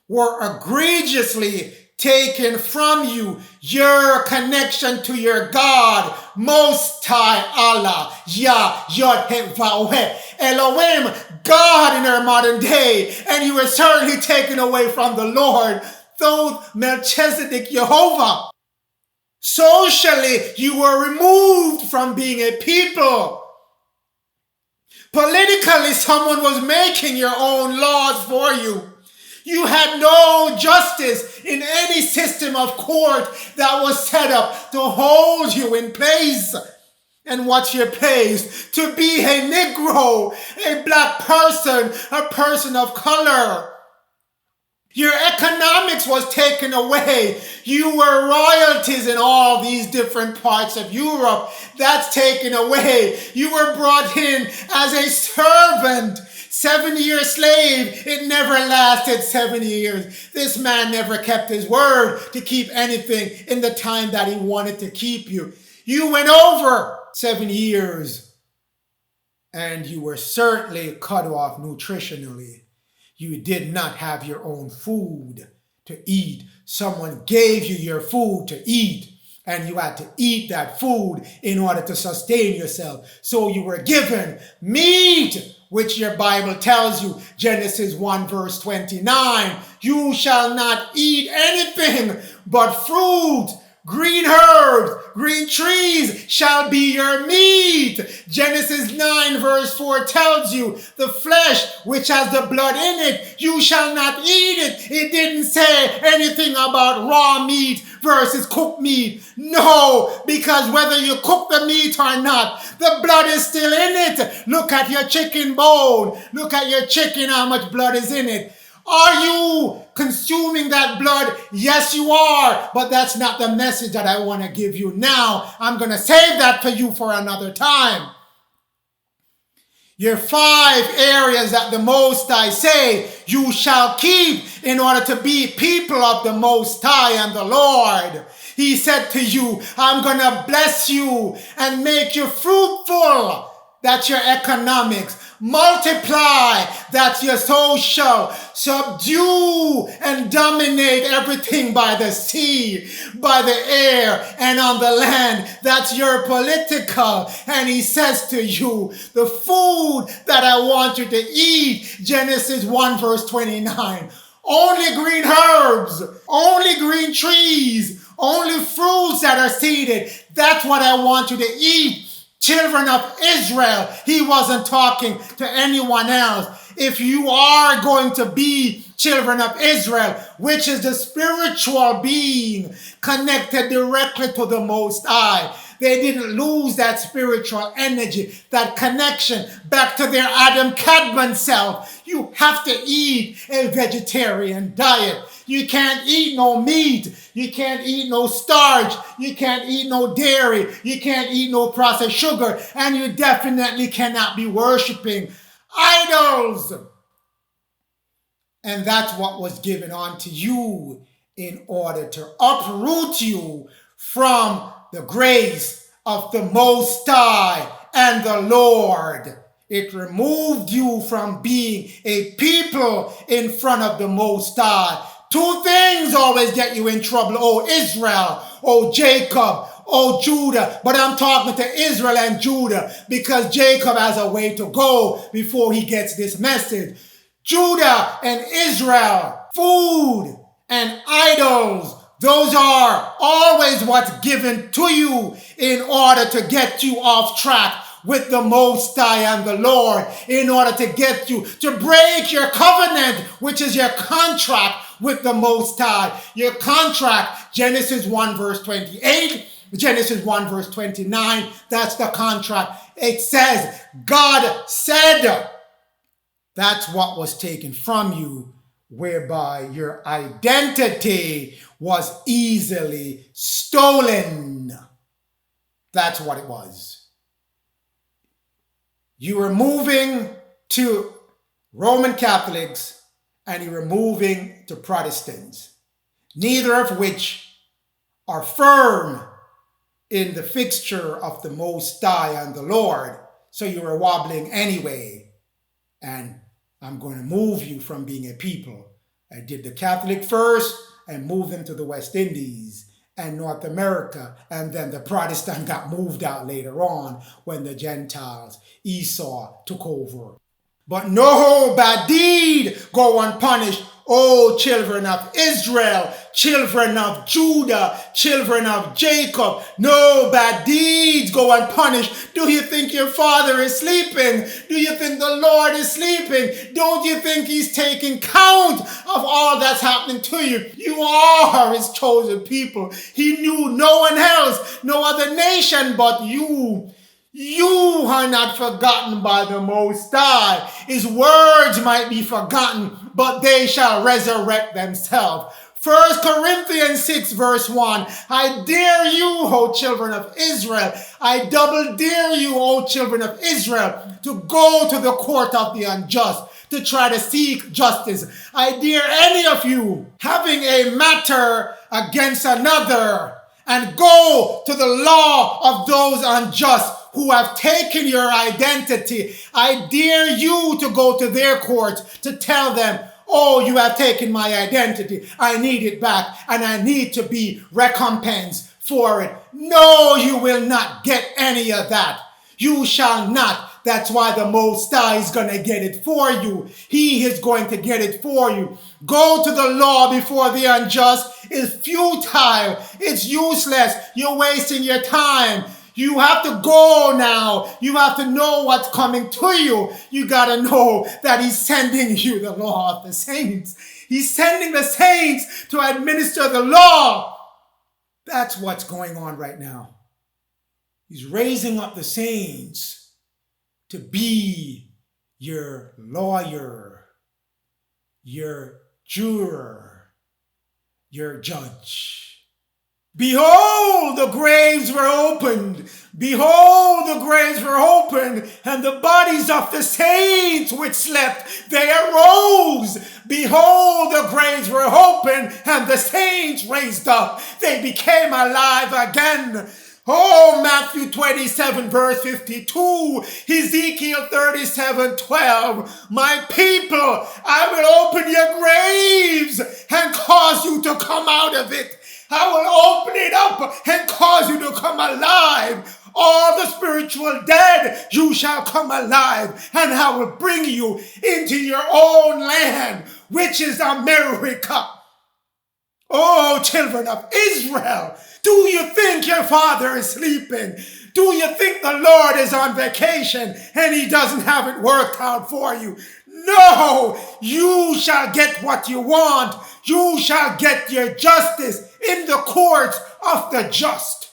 S1: were egregiously taken from you. Your connection to your God, Most High Allah, Yah, Yod, He, Vah, Elohim, God in our modern day. And you were certainly taken away from the Lord, though Melchizedek, Jehovah. Socially, you were removed from being a people. Politically, someone was making your own laws for you. You had no justice in any system of court that was set up to hold you in place. And what's your place? To be a Negro, a black person, a person of color. Your economics was taken away. You were royalties in all these different parts of Europe. That's taken away. You were brought in as a servant. 7-year slave. It never lasted 7 years. This man never kept his word to keep anything in the time that he wanted to keep you. You went over 7 years and you were certainly cut off nutritionally. You did not have your own food to eat. Someone gave you your food to eat, and you had to eat that food in order to sustain yourself. So you were given meat, which your Bible tells you, Genesis 1 verse 29, you shall not eat anything but fruit. Green herbs, green trees shall be your meat. Genesis 9 verse 4 tells you the flesh which has the blood in it, you shall not eat it. It didn't say anything about raw meat versus cooked meat. No, because whether you cook the meat or not, the blood is still in it. Look at your chicken bone. Look at your chicken, how much blood is in it. Are you consuming that blood? Yes, you are. But that's not the message that I want to give you now. I'm going to save that for you for another time. Your 5 areas that the Most High say you shall keep in order to be people of the Most High and the Lord. He said to you, I'm going to bless you and make you fruitful. That's your economics. multiply, that your soul shall subdue and dominate everything by the sea, by the air, and on the land. That's your political. And he says to you, the food that I want you to eat, Genesis 1 verse 29, only green herbs, only green trees, only fruits that are seeded. That's what I want you to eat. Children of Israel, he wasn't talking to anyone else. If you are going to be children of Israel, which is the spiritual being connected directly to the Most High, they didn't lose that spiritual energy, that connection back to their Adam Cadman self. You have to eat a vegetarian diet. You can't eat no meat. You can't eat no starch. You can't eat no dairy. You can't eat no processed sugar. And you definitely cannot be worshiping idols. And that's what was given unto you in order to uproot you from the grace of the Most High and the Lord. It removed you from being a people in front of the Most High. Two things always get you in trouble, oh Israel, oh Jacob, oh Judah. But I'm talking to Israel and Judah because Jacob has a way to go before he gets this message. Judah and Israel, food and idols, those are always what's given to you in order to get you off track with the Most High and the Lord, in order to get you to break your covenant, which is your contract with the Most High. Your contract, Genesis 1 verse 28, Genesis 1 verse 29, that's the contract. It says, God said, that's what was taken from you, whereby your identity was easily stolen. That's what it was. You were moving to Roman Catholics and you were moving to Protestants, neither of which are firm in the fixture of the Most High and the Lord. So you were wobbling anyway. And I'm going to move you from being a people. I did the Catholic first and moved them to the West Indies and North America, and then the Protestant got moved out later on when the Gentiles, Esau, took over. But no bad deed go unpunished. O children of Israel, children of Judah, children of Jacob, no bad deeds go unpunished. Do you think your father is sleeping? Do you think the Lord is sleeping? Don't you think he's taking count of all that's happening to you? You are his chosen people. He knew no one else, no other nation but you. You are not forgotten by the Most High. His words might be forgotten, but they shall resurrect themselves. 1 Corinthians 6 verse 1. I dare you, O children of Israel. I double dare you, O children of Israel, to go to the court of the unjust, to try to seek justice. I dare any of you having a matter against another and go to the law of those unjust who have taken your identity. I dare you to go to their courts to tell them, oh, you have taken my identity. I need it back and I need to be recompensed for it. No, you will not get any of that. You shall not. That's why the Most High is going to get it for you. He is going to get it for you. Go to the law before the unjust is futile. It's useless. You're wasting your time. You have to go now. You have to know what's coming to you. You got to know that he's sending you the law of the saints. He's sending the saints to administer the law. That's what's going on right now. He's raising up the saints to be your lawyer, your juror, your judge. Behold, the graves were opened. Behold, the graves were opened, and the bodies of the saints which slept, they arose. Behold, the graves were opened, and the saints raised up. They became alive again. Oh, Matthew 27 verse 52, Ezekiel 37:12. My people, I will open your graves and cause you to come out of it. I will open it up and cause you to come alive. All the spiritual dead, you shall come alive, and I will bring you into your own land, which is America. Oh, children of Israel, do you think your father is sleeping? Do you think the Lord is on vacation and he doesn't have it worked out for you? No, you shall get what you want. You shall get your justice in the courts of the just.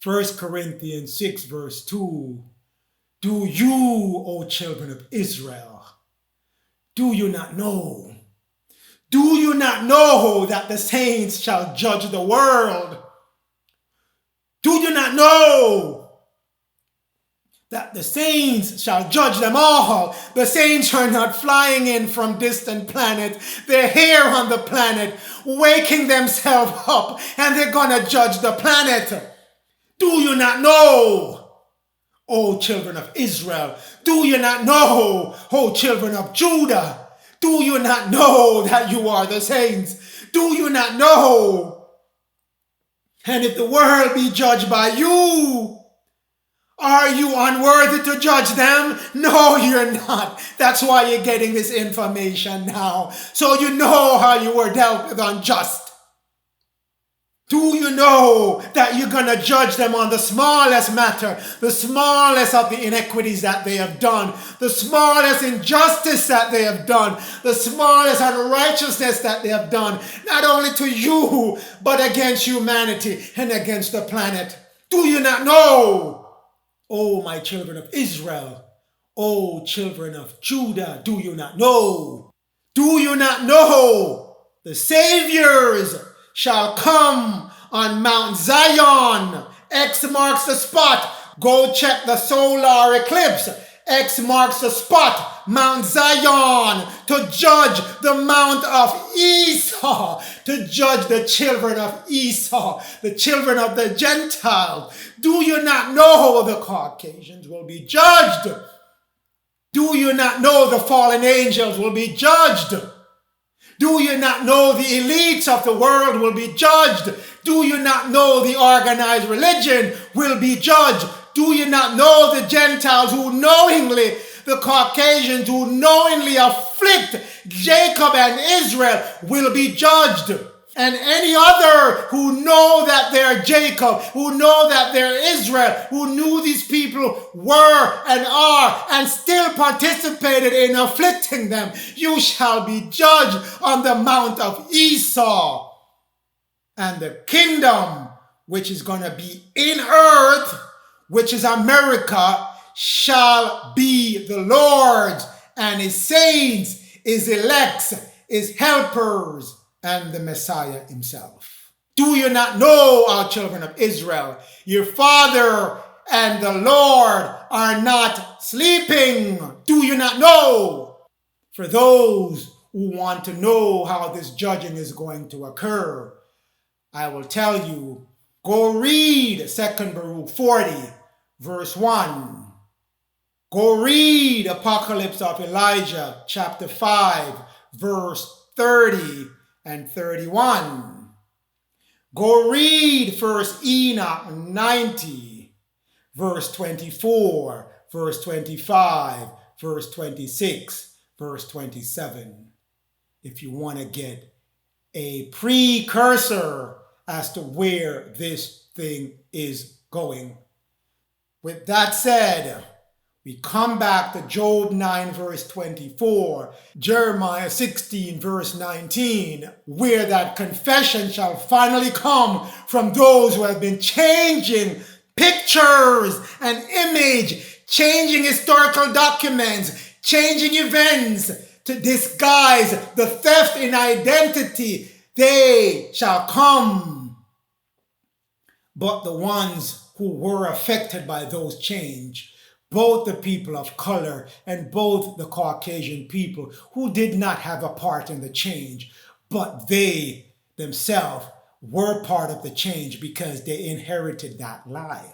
S1: 1 Corinthians 6 verse 2. Do you, O children of Israel, do you not know? Do you not know that the saints shall judge the world? Do you not know that the saints shall judge them all? The saints are not flying in from distant planets. They're here on the planet, waking themselves up, and they're going to judge the planet. Do you not know, O children of Israel? Do you not know, O children of Judah? Do you not know that you are the saints? Do you not know? And if the world be judged by you, are you unworthy to judge them? No, you're not. That's why you're getting this information now. So you know how you were dealt with unjust. Do you know that you're going to judge them on the smallest matter, the smallest of the inequities that they have done, the smallest injustice that they have done, the smallest unrighteousness that they have done, not only to you, but against humanity and against the planet? Do you not know? Oh, my children of Israel, oh, children of Judah, do you not know? Do you not know? The saviors shall come on Mount Zion. X marks the spot. Go check the solar eclipse. X marks the spot, Mount Zion, to judge the Mount of Esau, to judge the children of Esau, the children of the Gentiles. Do you not know the Caucasians will be judged? Do you not know the fallen angels will be judged? Do you not know the elites of the world will be judged? Do you not know the organized religion will be judged? Do you not know the Gentiles who knowingly, the Caucasians who knowingly afflict Jacob and Israel will be judged? And any other who know that they're Jacob, who know that they're Israel, who knew these people were and are and still participated in afflicting them, you shall be judged on the Mount of Esau. And the kingdom which is going to be in earth, which is America, shall be the Lord's, and his saints, his elects, his helpers, and the Messiah himself. Do you not know, our children of Israel, your Father and the Lord are not sleeping? Do you not know? For those who want to know how this judging is going to occur, I will tell you, go read 2 Baruch 40, verse 1. Go read Apocalypse of Elijah, chapter 5, verse 30 and 31. Go read 1 Enoch 90, verse 24, verse 25, verse 26, verse 27. If you want to get a precursor as to where this thing is going. With that said, we come back to Job 9 verse 24, Jeremiah 16 verse 19, where that confession shall finally come from those who have been changing pictures and image, changing historical documents, changing events to disguise the theft in identity. They shall come. But the ones who were affected by those change, both the people of color and both the Caucasian people who did not have a part in the change, but they themselves were part of the change because they inherited that lie.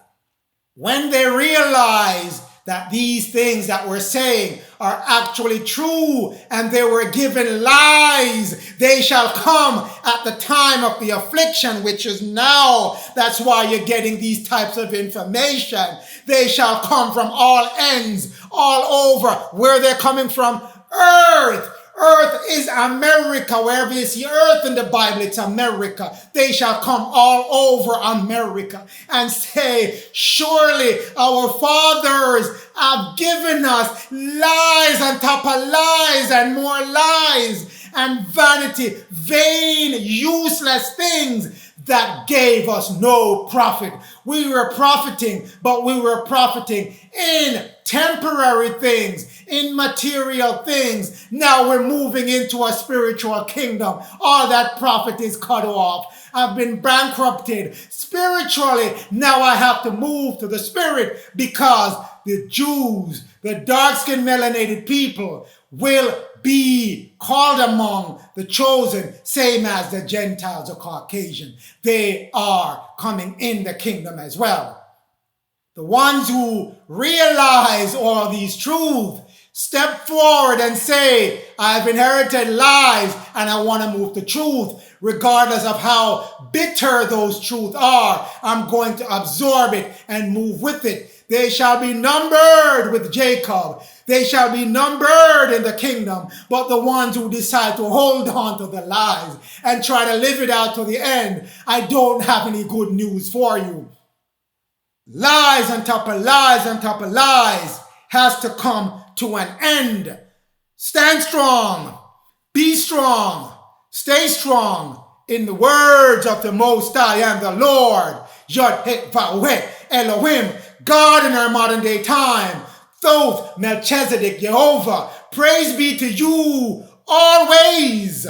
S1: When they realize that these things that we're saying are actually true and they were given lies, they shall come at the time of the affliction, which is now. That's why you're getting these types of information. They shall come from all ends, all over. Where they're coming from? Earth. Earth is America. Wherever you see earth in the Bible, it's America. They shall come all over America and say, surely our fathers have given us lies on top of lies and more lies and vanity, vain, useless things that gave us no profit. We were profiting, but we were profiting in temporary things, in material things. Now we're moving into a spiritual kingdom. All that profit is cut off. I've been bankrupted spiritually. Now I have to move to the spirit because the Jews, the dark-skinned melanated people, will be called among the chosen, same as the Gentiles or Caucasian. They are coming in the kingdom as well. The ones who realize all these truths step forward and say, I've inherited lies and I want to move to truth. Regardless of how bitter those truths are, I'm going to absorb it and move with it. They shall be numbered with Jacob. They shall be numbered in the kingdom. But the ones who decide to hold on to the lies and try to live it out to the end, I don't have any good news for you. Lies on top of lies on top of lies has to come to an end. Stand strong. Be strong. Stay strong. In the words of the Most High and the Lord, Yod-Heh-Vah-Weh, Elohim, God in our modern day time, Thoth, Melchizedek, Jehovah, praise be to you always.